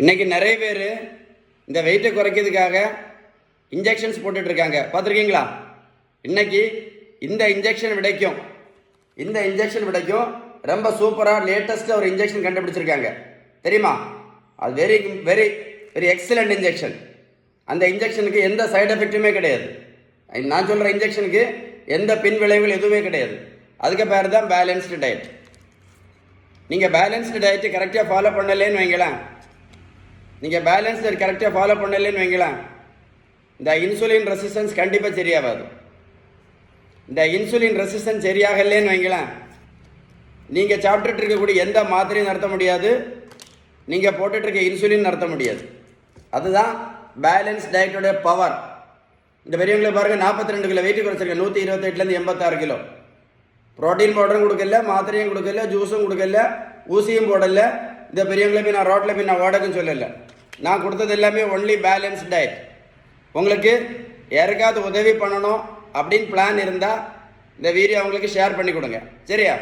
இன்றைக்கி நிறைய பேர் இந்த வெயிட்டை குறைக்கிறதுக்காக இன்ஜெக்ஷன்ஸ் போட்டுட்ருக்காங்க, பார்த்துருக்கீங்களா? இன்றைக்கி இந்த இன்ஜெக்ஷன் விடைக்கும் ரொம்ப சூப்பராக லேட்டஸ்ட்டாக ஒரு இன்ஜெக்ஷன் கண்டுபிடிச்சிருக்காங்க, தெரியுமா? அது very very very excellent injection. அந்த இன்ஜெக்ஷனுக்கு எந்த சைடு எஃபெக்ட்டுமே கிடையாது. நான் சொல்கிற இன்ஜெக்ஷனுக்கு எந்த பின் விளைவுகள் எதுவுமே கிடையாது. அதுக்கு பேர் தான் பேலன்ஸ்டு டயட். நீங்கள் பேலன்ஸ்டு டயட்டு கரெக்டாக ஃபாலோ பண்ணலேன்னு வைங்களேன், இந்த இன்சுலின் ரெசிஸ்டன்ஸ் கண்டிப்பாக சரியாகாது. இந்த இன்சுலின் ரெசிஸ்டன்ஸ் சரியாகலேன்னு வைங்களேன், நீங்கள் சாப்பிட்டுட்டு இருக்கக்கூடிய எந்த மாத்திரையும் நடத்த முடியாது, நீங்கள் போட்டுட்ருக்க இன்சுலின் நடத்த முடியாது. அதுதான் பேலன்ஸ் டயட்டோடைய பவர். இந்த பெரியவங்களை பாருங்கள், 42 கிலோ வெயிட் குறைச்சிருக்கேன், 128லேருந்து 86 கிலோ. ப்ரோட்டீன் பவுடரும் கொடுக்கல, மாத்திரையும் கொடுக்கல, ஜூஸும் கொடுக்கல, ஊசியும் போடலை. இந்த பெரியவங்களை போய் நான் ரோட்டில் போய் நான் ஓடக்குன்னு சொல்லலை. நான் கொடுத்தது எல்லாமே ஒன்லி பேலன்ஸ் டயட். உங்களுக்கு யாருக்காவது உதவி பண்ணணும் அப்படின்னு பிளான் இருந்தால் இந்த வீடியோ அவங்களுக்கு ஷேர் பண்ணி கொடுங்க, சரியா?